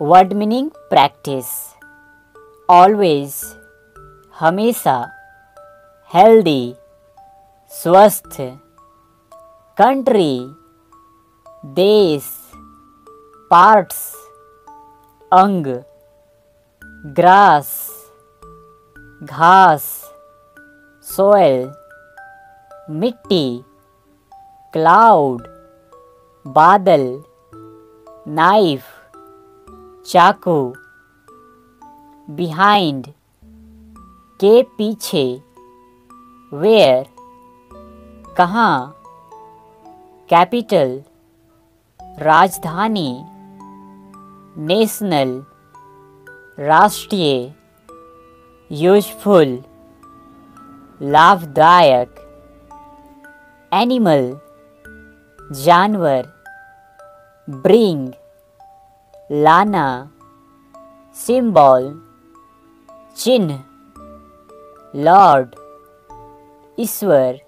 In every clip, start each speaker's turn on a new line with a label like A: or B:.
A: Word meaning practice. Always हमेशा, healthy स्वस्थ, country देश, पार्ट्स अंग, ग्रास घास, सोयल मिट्टी, क्लाउड बादल, नाइफ चाकू, बिहाइंड के पीछे, वेयर कहाँ, कैपिटल राजधानी, नेशनल राष्ट्रीय, यूजफुल लाभदायक, एनिमल जानवर, ब्रिंग लाना, सिंबल चिन्ह, लॉर्ड ईश्वर,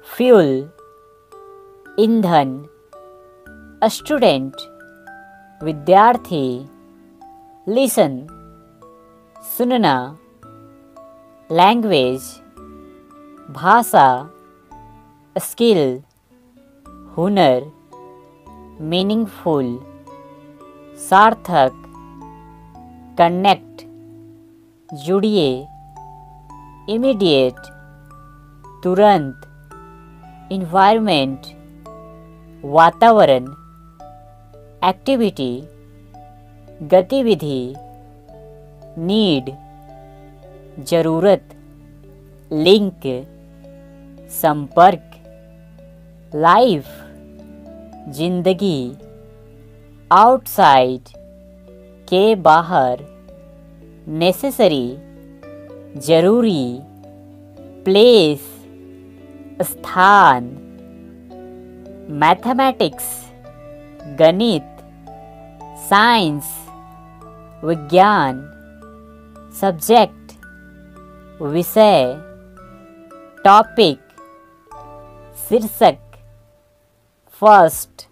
A: फ्यूल ईंधन, स्टूडेंट विद्यार्थी, लिसन सुनना, लैंग्वेज भाषा, स्किल हुनर, मीनिंगफुल सार्थक, कनेक्ट जुड़िए, इमीडिएट तुरंत, इन्वायरमेंट वातावरण, एक्टिविटी गतिविधि, नीड जरूरत, लिंक संपर्क, लाइफ जिंदगी, आउटसाइड के बाहर, नेसेसरी जरूरी, प्लेस स्थान, मैथमेटिक्स गणित, साइंस विज्ञान, सब्जेक्ट विषय, टॉपिक शीर्षक, फर्स्ट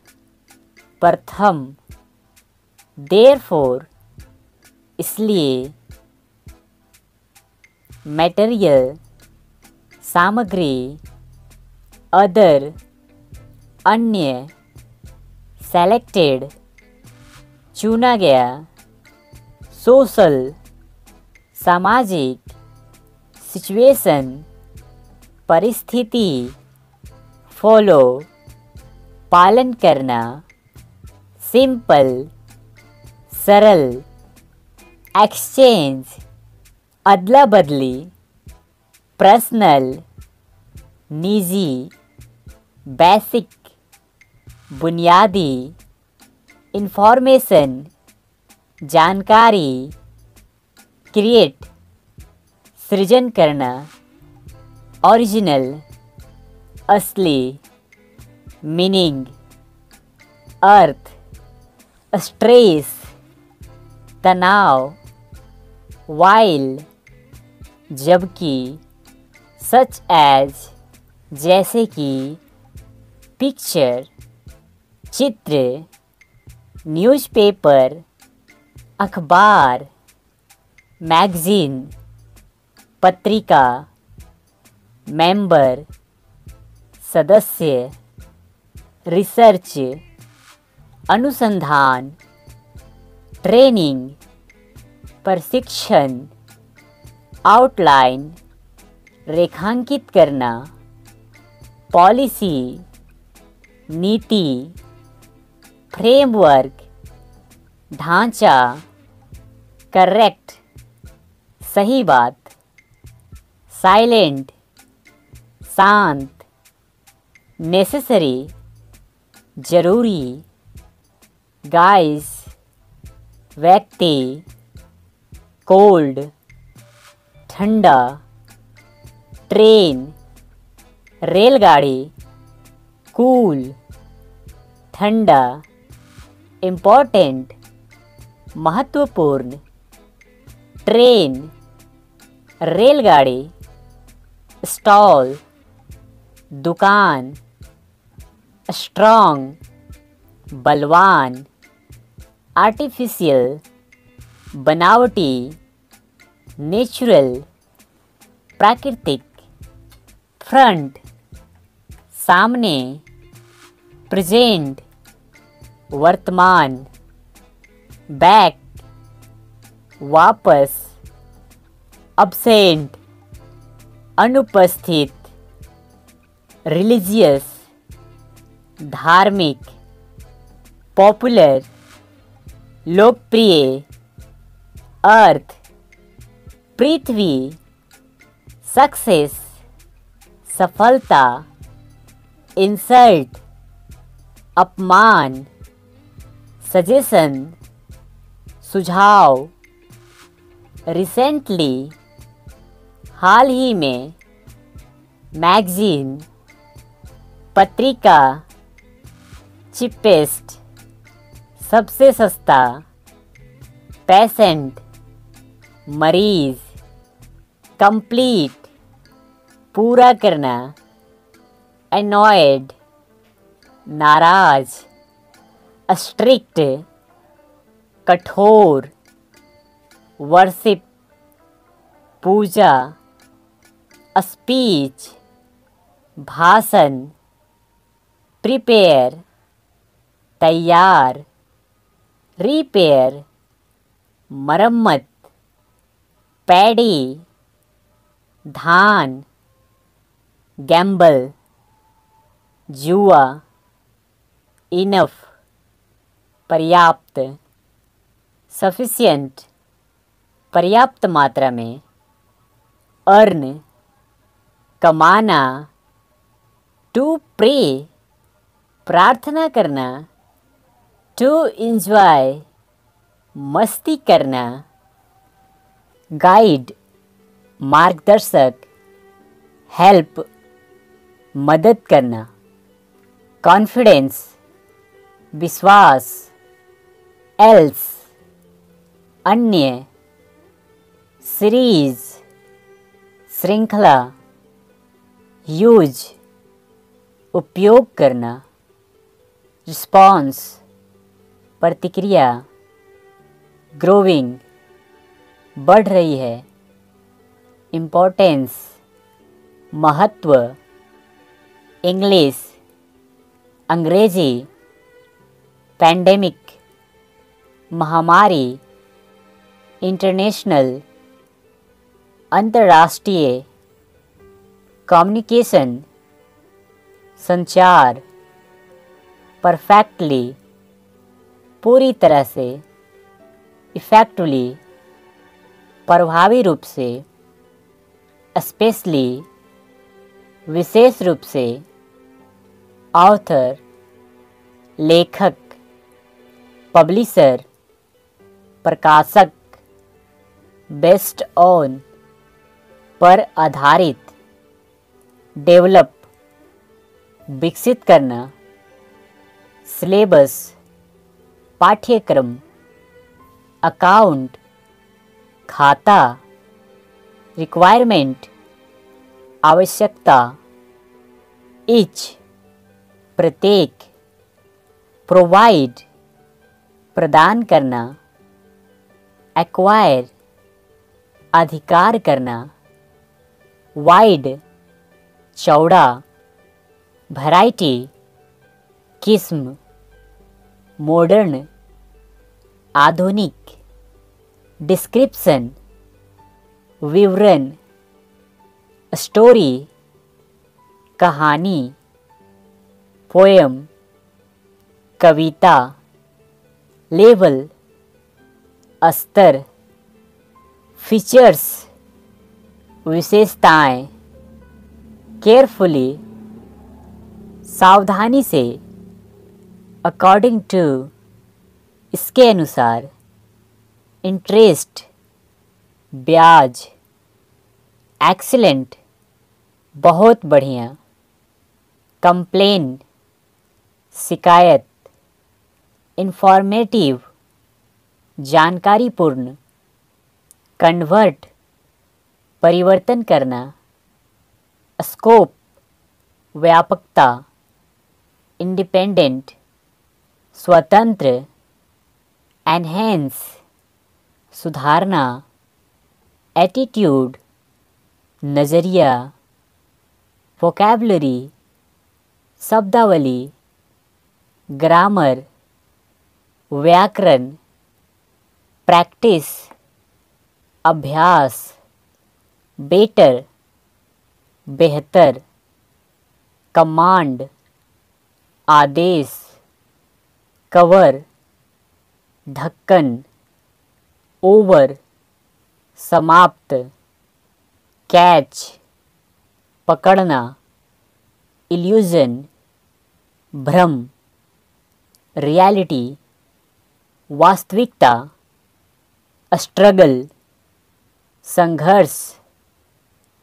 A: प्रथम, देयरफॉर इसलिए, मटेरियल सामग्री, अदर अन्य, सेलेक्टेड चुना गया, सोशल सामाजिक, सिचुएशन परिस्थिति, फॉलो पालन करना, सिंपल सरल, एक्सचेंज अदला बदली, पर्सनल निजी, बेसिक बुनियादी, इंफॉर्मेशन जानकारी, क्रिएट सृजन करना, ओरिजिनल असली, मीनिंग अर्थ, स्ट्रेस तनाव, वाइल जबकि, सच एज जैसे कि, पिक्चर चित्र, न्यूज़पेपर अखबार, मैगजीन पत्रिका, मेंबर सदस्य, रिसर्च अनुसंधान, ट्रेनिंग प्रशिक्षण, आउटलाइन रेखांकित करना, पॉलिसी नीति, फ्रेमवर्क ढांचा, करेक्ट सही बात, साइलेंट शांत, नेसेसरी जरूरी, गाइस व्यक्ति, कोल्ड ठंडा, ट्रेन रेलगाड़ी, कूल ठंडा, इम्पोर्टेंट महत्वपूर्ण, ट्रेन रेलगाड़ी, स्टॉल दुकान, स्ट्रॉन्ग बलवान, आर्टिफिशियल बनावटी, नेचुरल प्राकृतिक, फ्रंट सामने, प्रेजेंट वर्तमान, बैक वापस, अब्सेंट अनुपस्थित, रिलीजियस धार्मिक, पॉपुलर लोकप्रिय, अर्थ पृथ्वी, सक्सेस सफलता, इंसल्ट अपमान, सजेशन सुझाव, रिसेंटली हाल ही में, मैगजीन पत्रिका, चिपेस्ट सबसे सस्ता, पेशेंट मरीज, कंप्लीट पूरा करना, एनॉयड नाराज, स्ट्रिक्ट कठोर, वर्शिप पूजा, स्पीच भाषण, प्रिपेयर तैयार, रिपेयर मरम्मत, पैडी धान, गैम्बल जुआ, इनफ पर्याप्त, सफिशिएंट पर्याप्त मात्रा में, अर्न कमाना, टू प्रे प्रार्थना करना, टू एंजॉय मस्ती करना, गाइड मार्गदर्शक, हेल्प मदद करना, कॉन्फिडेंस विश्वास, एल्स अन्य, सीरीज श्रृंखला, यूज उपयोग करना, रिस्पॉन्स प्रतिक्रिया, ग्रोविंग बढ़ रही है, इम्पोर्टेंस महत्व, इंग्लिश अंग्रेजी, पैंडेमिक महामारी, इंटरनेशनल अंतर्राष्ट्रीय, कम्युनिकेशन संचार, परफेक्टली पूरी तरह से, इफेक्टिवली प्रभावी रूप से, स्पेशली विशेष रूप से, ऑथर लेखक, पब्लिशर प्रकाशक, बेस्ड ऑन पर आधारित, डेवलप विकसित करना, सिलेबस पाठ्यक्रम, अकाउंट खाता, रिक्वायरमेंट आवश्यकता, ईच प्रत्येक, प्रोवाइड प्रदान करना, एक्वायर अधिकार करना, वाइड चौड़ा, वैरायटी किस्म, मॉडर्न आधुनिक, डिस्क्रिप्शन विवरण, स्टोरी कहानी, पोएम कविता, लेवल स्तर, फीचर्स विशेषताएं, केयरफुली सावधानी से, अकॉर्डिंग टू इसके अनुसार, इंटरेस्ट ब्याज, एक्सीलेंट बहुत बढ़िया, कंप्लेन शिकायत, इंफॉर्मेटिव जानकारीपूर्ण, कन्वर्ट परिवर्तन करना, स्कोप व्यापकता, इंडिपेंडेंट स्वतंत्र, एनहेंस सुधारना, एटीट्यूड नज़रिया, वोकैबुलरी शब्दावली, ग्रामर व्याकरण, प्रैक्टिस अभ्यास, बेटर बेहतर, कमांड आदेश, कवर ढक्कन, ओवर समाप्त, कैच पकड़ना, इल्यूजन भ्रम, रियलिटी वास्तविकता, स्ट्रगल संघर्ष,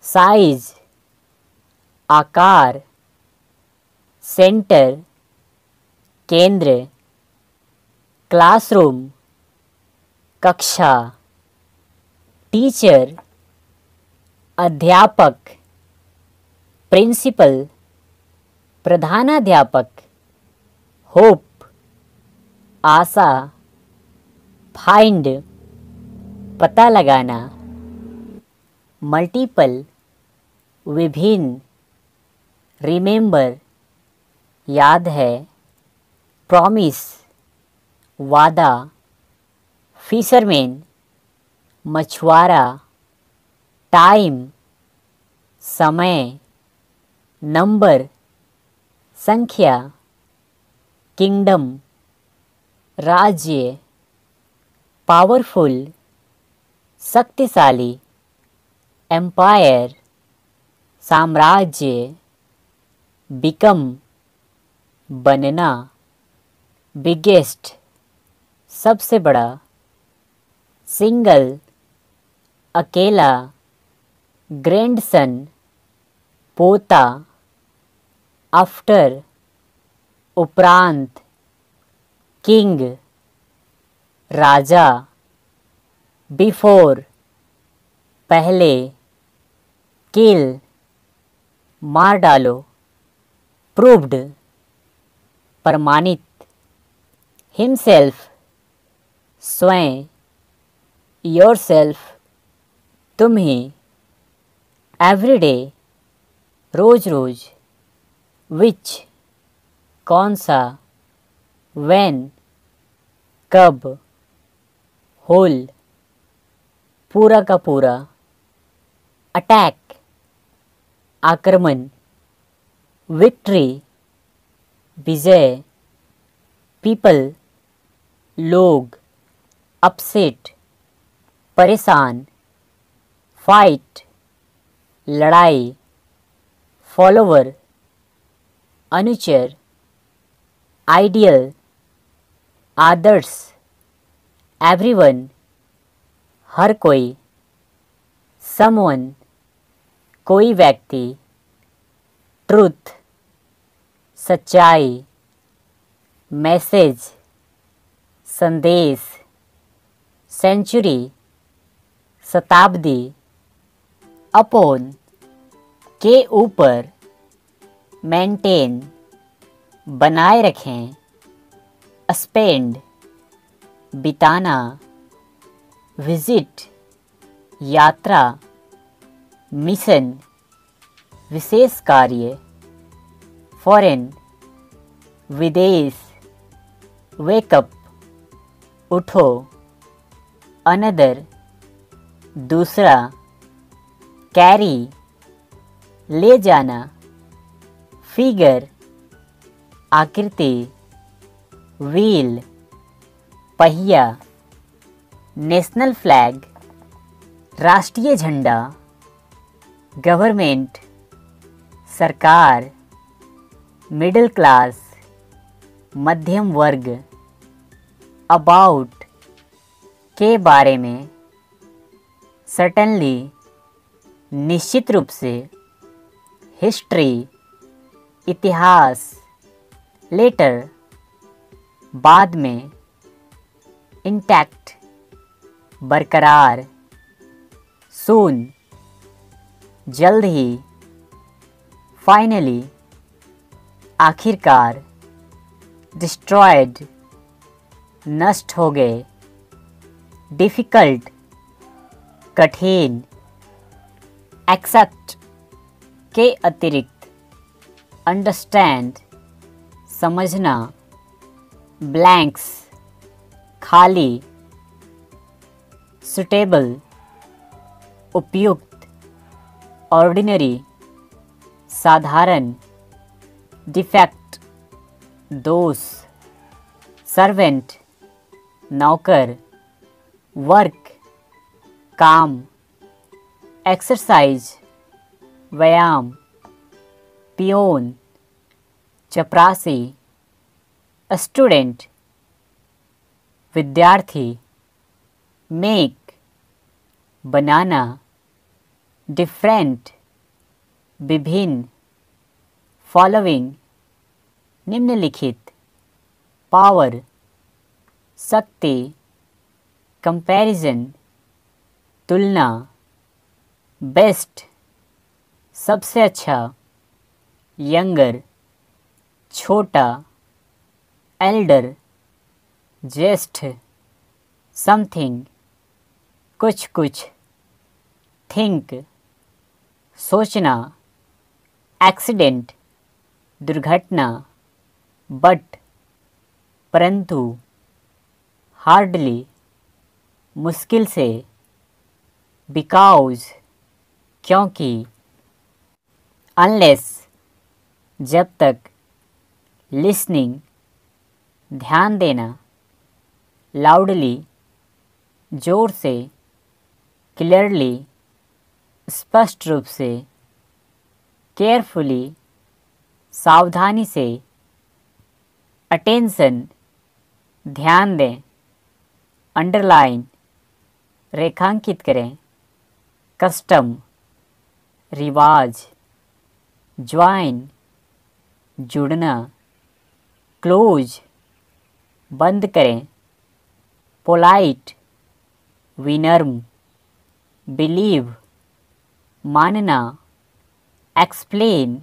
A: साइज आकार, सेंटर केंद्र, क्लासरूम कक्षा, टीचर अध्यापक, प्रिंसिपल प्रधानाध्यापक, होप आशा, फाइंड पता लगाना, मल्टीपल विभिन्न, रिमेंबर याद है, प्रॉमिस वादा, फिशरमैन मछुआरा, टाइम समय, नंबर संख्या, किंगडम राज्य, पावरफुल शक्तिशाली, एम्पायर साम्राज्य, बिकम बनना, बिगेस्ट सबसे बड़ा, सिंगल अकेला, ग्रैंडसन पोता, आफ्टर उपरांत, किंग राजा, बिफोर पहले, किल मार डालो, प्रूव्ड प्रमाणित, हिमसेल्फ स्वयं, योरसेल्फ तुम ही, एवरीडे रोज रोज, विच कौन सा, व्हेन कब, होल पूरा का पूरा, अटैक आक्रमण, विक्ट्री विजय, पीपल लोग, अपसेट परेशान, फाइट लड़ाई, फॉलोवर अनुचर, आइडियल आदर्श, एवरीवन हर कोई, समवन कोई व्यक्ति, ट्रुथ सच्चाई, मैसेज संदेश, सेंचुरी शताब्दी, अपॉन के ऊपर, मेंटेन बनाए रखें, स्पेंड बिताना, विजिट यात्रा, मिशन विशेष कार्य, फॉरेन विदेश, वेकअप उठो, अनदर दूसरा, कैरी ले जाना, फिगर आकृति, व्हील पहिया, नेशनल फ्लैग राष्ट्रीय झंडा, गवर्नमेंट सरकार, मिडिल क्लास मध्यम वर्ग, अबाउट के बारे में, सर्टेनली निश्चित रूप से, हिस्ट्री इतिहास, लेटर बाद में, इंटैक्ट बरकरार, सून जल्द ही, फाइनली आखिरकार, डिस्ट्रॉयड नष्ट हो गए, डिफ़िकल्ट कठिन, एक्सेप्ट के अतिरिक्त, अंडरस्टैंड समझना, ब्लैंक्स खाली, सुटेबल उपयुक्त, ऑर्डिनरी साधारण, डिफेक्ट दोष, सर्वेंट नौकर, वर्क काम, एक्सरसाइज व्यायाम, पियोन चपरासी, स्टूडेंट विद्यार्थी, मेक बनाना, डिफरेंट विभिन्न, फॉलोइंग निम्नलिखित, पावर शक्ति, कंपैरिजन तुलना, बेस्ट सबसे अच्छा, यंगर छोटा, एल्डर ज्येष्ठ, समथिंग कुछ कुछ, थिंक सोचना, एक्सीडेंट दुर्घटना, बट परंतु, हार्डली मुश्किल से, बिकॉज क्योंकि, अनलेस जब तक, लिसनिंग ध्यान देना, लाउडली जोर से, क्लियरली स्पष्ट रूप से, केयरफुली सावधानी से, अटेंशन ध्यान दें, अंडरलाइन रेखांकित करें, कस्टम रिवाज, ज्वाइन जुड़ना, क्लोज बंद करें, पोलाइट विनम्र, बिलीव मानना, एक्सप्लेन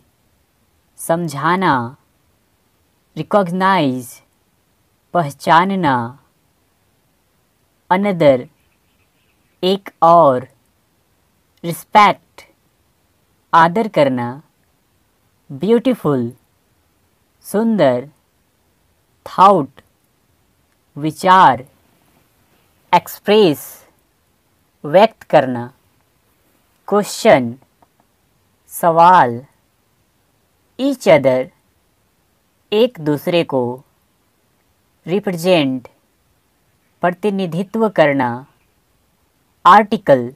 A: समझाना, रिकॉग्नाइज पहचानना, अनदर एक और, रिस्पेक्ट आदर करना, ब्यूटीफुल सुंदर, थॉट विचार, एक्सप्रेस व्यक्त करना, क्वेश्चन सवाल, ईच अदर एक दूसरे को, रिप्रेजेंट प्रतिनिधित्व करना, आर्टिकल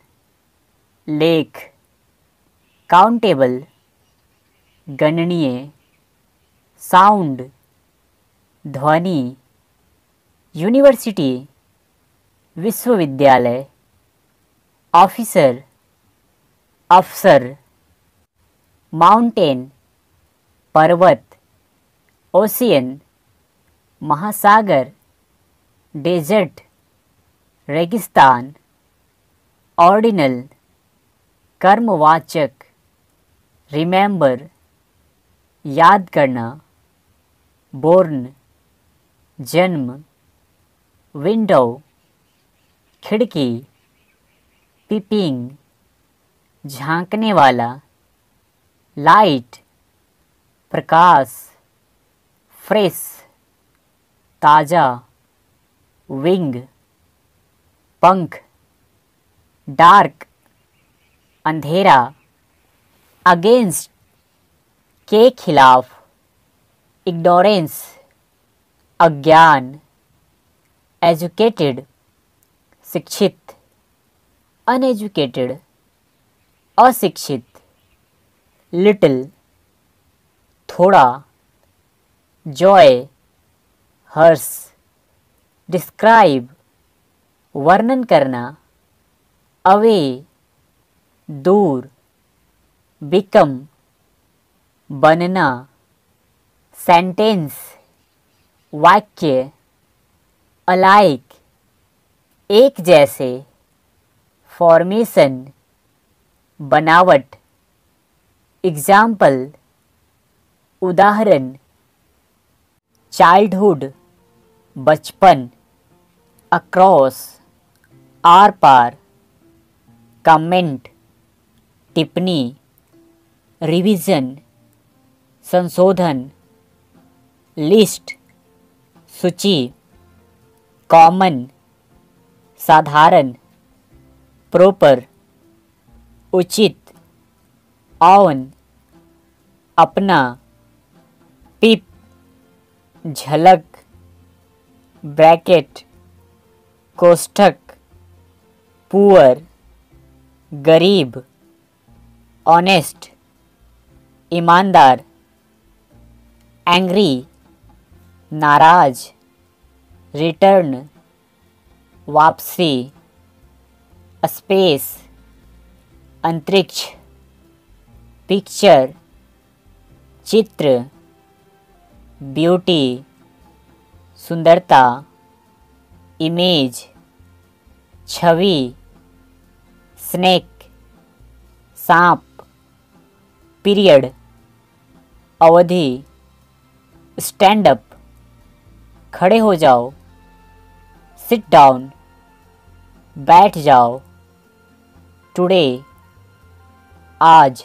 A: लेख, काउंटेबल गणनीय, साउंड ध्वनि, यूनिवर्सिटी विश्वविद्यालय, ऑफिसर अफसर, माउंटेन पर्वत, ओशियन महासागर, डेजर्ट रेगिस्तान, ऑर्डिनल कर्मवाचक, रिमेंबर याद करना, बोर्न जन्म, विंडो खिड़की, पीपिंग झांकने वाला, लाइट प्रकाश, फ्रेश ताज़ा, विंग पंख, डार्क अंधेरा, अगेंस्ट के खिलाफ, इग्नोरेंस अज्ञान, एजुकेटेड शिक्षित, अनएजुकेटेड अशिक्षित, लिटिल थोड़ा, जॉय हर्ष, डिस्क्राइब वर्णन करना, अवे दूर, बिकम बनना, सेंटेंस वाक्य, अलाइक एक जैसे, फॉर्मेशन बनावट, एग्जाम्पल उदाहरण, चाइल्डहुड बचपन, अक्रॉस आर पार, कमेंट, टिप्पणी, रिवीजन, संशोधन, लिस्ट, सूची, कॉमन, साधारण, प्रॉपर, उचित, ऑन, अपना, पिप, झलक, ब्रैकेट, कोष्ठक, पुअर, गरीब, ऑनेस्ट, ईमानदार, एंग्री, नाराज, रिटर्न, वापसी, स्पेस, अंतरिक्ष, पिक्चर, चित्र, ब्यूटी, सुंदरता, इमेज, छवि, स्नेक, सांप, पीरियड, अवधि, स्टैंड अप, खड़े हो जाओ, सिट डाउन, बैठ जाओ, टुडे, आज,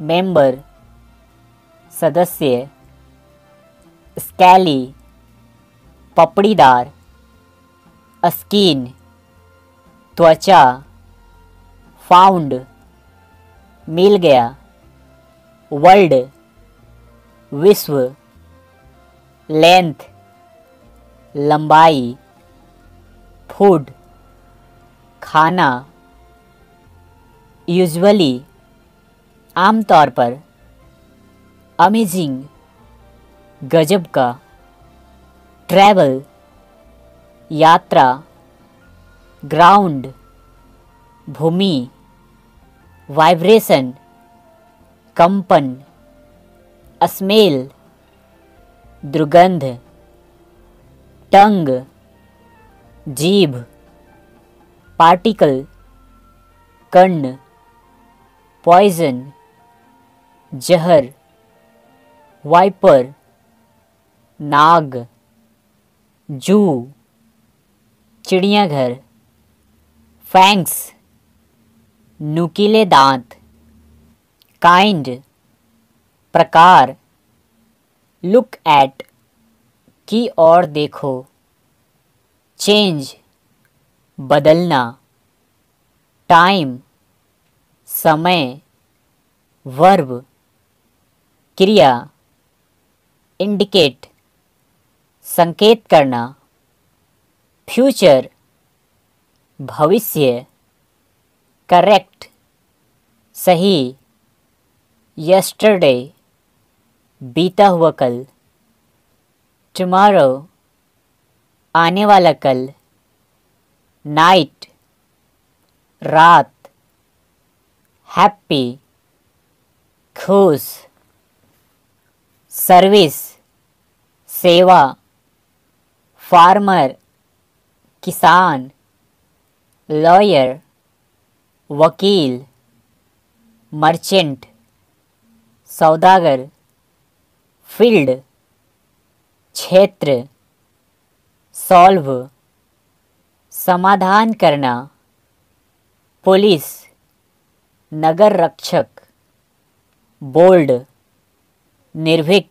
A: मेंबर, सदस्य, स्कैली, पपड़ीदार, स्किन, त्वचा, फाउंड, मिल गया, वर्ल्ड, विश्व, लेंथ, लंबाई, फूड, खाना, यूजुअली, आमतौर पर, अमेजिंग, गजब का, ट्रैवल, यात्रा, ग्राउंड, भूमि, वाइब्रेशन, कंपन, स्मेल, दुर्गंध, टंग, जीभ, पार्टिकल, कर्ण, पॉइजन, जहर, वाइपर, नाग, जू, चिड़ियाघर, फैंक्स, नुकीले दांत, काइंड, प्रकार, लुक एट, की ओर देखो, चेंज, बदलना, टाइम, समय, वर्ब, क्रिया, इंडिकेट, संकेत करना, फ्यूचर, भविष्य, करेक्ट, सही, यस्टरडे, बीता हुआ कल, टुमारो, आने वाला कल, नाइट, रात, हैप्पी, खुश, सर्विस, सेवा, फार्मर, किसान, लॉयर, वकील, मर्चेंट, सौदागर, फील्ड, क्षेत्र, सॉल्व, समाधान करना, पुलिस, नगर रक्षक, बोल्ड, निर्भीक,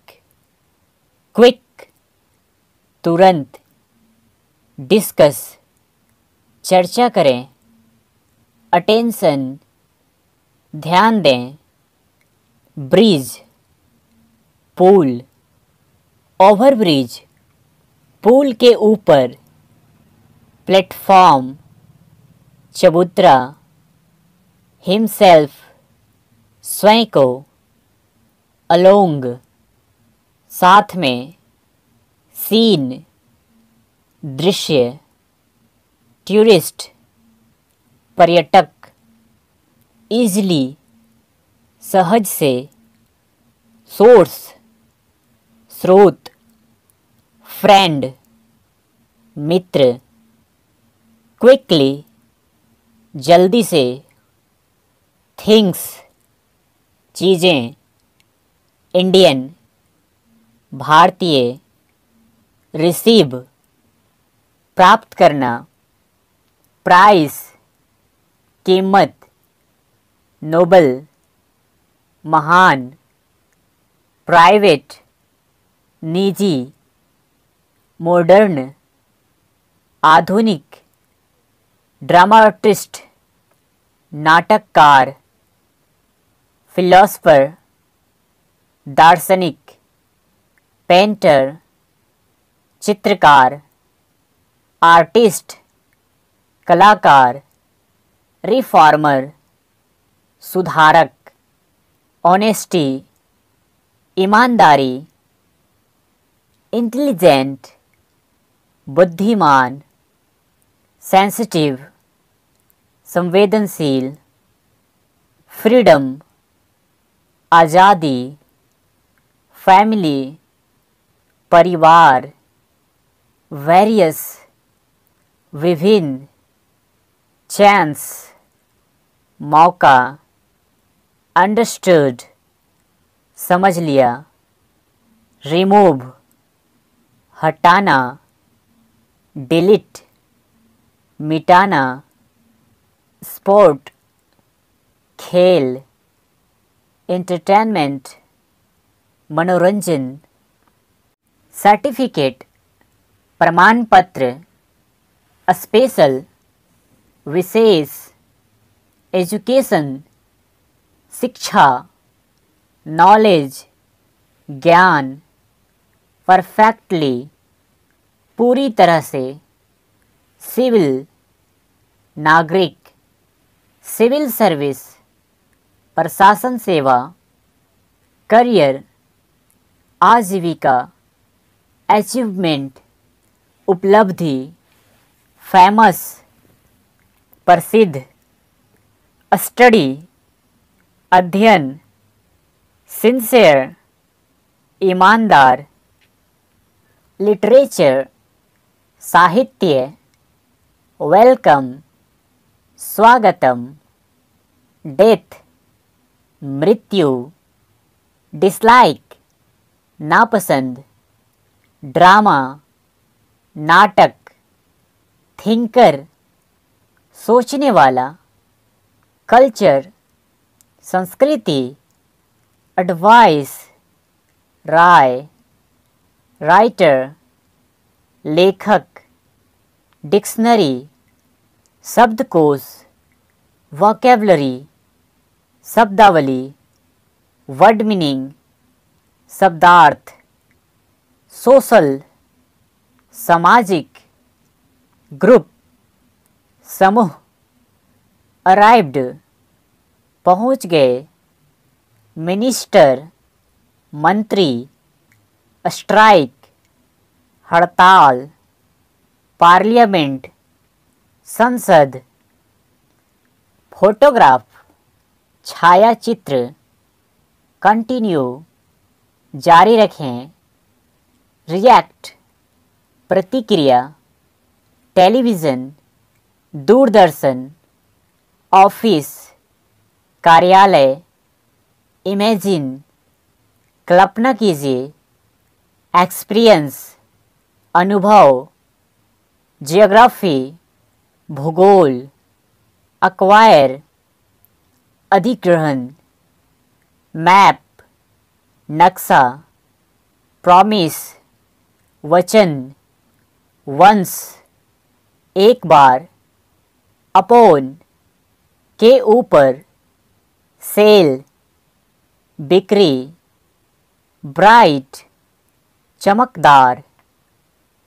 A: क्विक, तुरंत, डिस्कस, चर्चा करें, अटेंशन, ध्यान दें, ब्रिज, पुल, ओवरब्रिज, पुल के ऊपर, प्लेटफॉर्म, चबूतरा, हिमसेल्फ, स्वयं को, अलोंग, साथ में, सीन, दृश्य, टूरिस्ट, पर्यटक, इजली, सहज से, सोर्स, स्रोत, फ्रेंड, मित्र, क्विकली, जल्दी से, थिंग्स, चीज़ें, इंडियन, भारतीय, रिसीव, प्राप्त करना, प्राइस कीमत, नोबल महान, प्राइवेट निजी, मॉडर्न आधुनिक, ड्रामाटिस्ट नाटककार, फिलोसफर दार्शनिक, पेंटर चित्रकार, आर्टिस्ट कलाकार, रिफॉर्मर सुधारक, ऑनेस्टी ईमानदारी, इंटेलिजेंट बुद्धिमान, सेंसिटिव संवेदनशील, फ्रीडम आज़ादी, फैमिली परिवार, वेरियस विभिन्न, चांस मौका, अंडरस्टूड समझ लिया, रिमूव हटाना, डिलीट मिटाना, स्पोर्ट खेल, एंटरटेनमेंट मनोरंजन, सर्टिफिकेट प्रमाण पत्र, स्पेशल विशेष, एजुकेशन शिक्षा, नॉलेज ज्ञान, परफेक्टली पूरी तरह से, सिविल नागरिक, सिविल सर्विस प्रशासन सेवा, करियर आजीविका, अचीवमेंट उपलब्धि, फेमस प्रसिद्ध, स्टडी अध्ययन, सिंसियर ईमानदार, लिटरेचर साहित्य, वेलकम स्वागतम, डेथ मृत्यु, डिसलाइक नापसंद, ड्रामा नाटक, थिंकर सोचने वाला, कल्चर संस्कृति, एडवाइस राय, राइटर लेखक, डिक्शनरी शब्दकोश, वोकैबुलरी शब्दावली, वर्ड मीनिंग शब्दार्थ, सोशल सामाजिक, ग्रुप समूह, अराइव्ड पहुंच गए, मिनिस्टर मंत्री, स्ट्राइक हड़ताल, पार्लियामेंट संसद, फोटोग्राफ छायाचित्र, कंटिन्यू जारी रखें, रिएक्ट प्रतिक्रिया, टेलीविज़न दूरदर्शन, ऑफिस कार्यालय, इमेजिन कल्पना कीजिए, एक्सपीरियंस अनुभव, जियोग्राफी भूगोल, एक्वायर अधिग्रहण, मैप नक्शा, प्रॉमिस वचन, वंस एक बार, अपॉन के ऊपर, सेल बिक्री, ब्राइट चमकदार,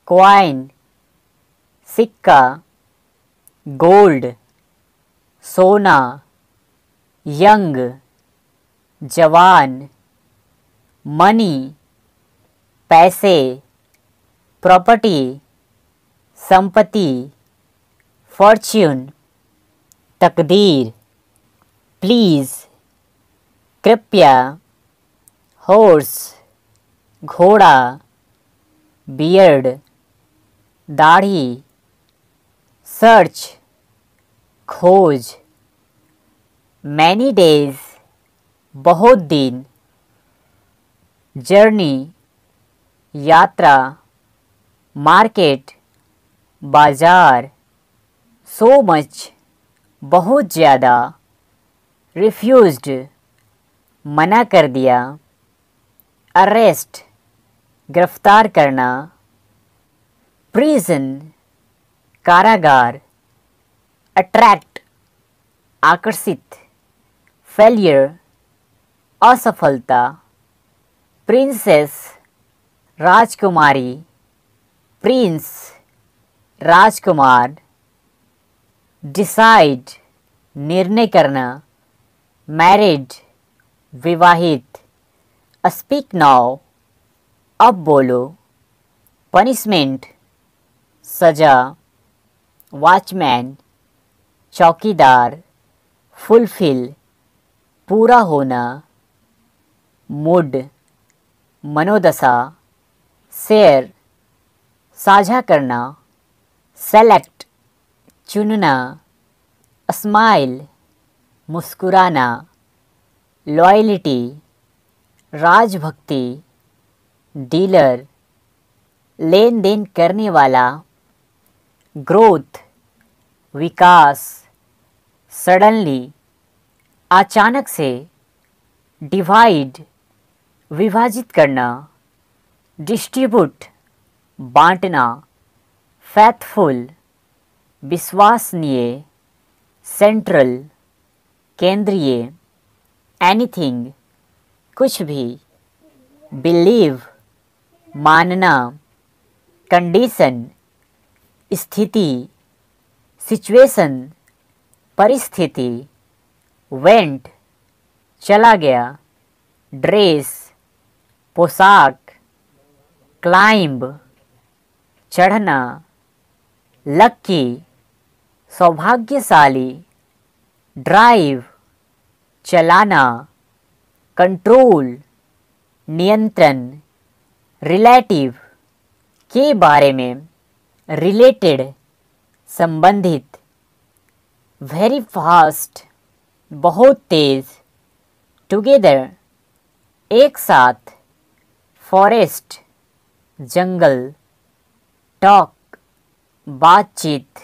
A: क्वाइन सिक्का, गोल्ड सोना, यंग जवान, मनी पैसे, प्रॉपर्टी संपत्ति, फॉर्च्यून तकदीर, प्लीज़ कृपया, हॉर्स घोड़ा, बियर्ड दाढ़ी, सर्च खोज, मैनी डेज बहुत दिन, जर्नी यात्रा, मार्केट बाजार, सो मच बहुत ज़्यादा, रिफ्यूज्ड मना कर दिया, अरेस्ट गिरफ्तार करना, प्रिजन कारागार, अट्रैक्ट आकर्षित, फेलियर असफलता, प्रिंसेस राजकुमारी, प्रिंस राजकुमार, डिसाइड निर्णय करना, मैरिड विवाहित, स्पीक नाउ अब बोलो, पनिशमेंट सजा, वॉचमैन चौकीदार, फुलफिल पूरा होना, मूड मनोदशा, शेयर साझा करना, सेलेक्ट चुनना, स्माइल मुस्कुराना, लॉयल्टी राजभक्ति, डीलर लेन देन करने वाला, ग्रोथ विकास, सडनली अचानक से, डिवाइड विभाजित करना, डिस्ट्रीब्यूट बांटना, फैथफुल विश्वसनीय, सेंट्रल केंद्रीय, एनीथिंग कुछ भी, बिलीव मानना, कंडीशन स्थिति, सिचुएशन परिस्थिति, वेंट चला गया, ड्रेस पोशाक, क्लाइंब चढ़ना, लक्की सौभाग्यशाली, ड्राइव चलाना, कंट्रोल नियंत्रण, रिलेटिव के बारे में, रिलेटेड संबंधित, वेरी फास्ट बहुत तेज, टुगेदर एक साथ, फॉरेस्ट जंगल, टॉक बातचीत,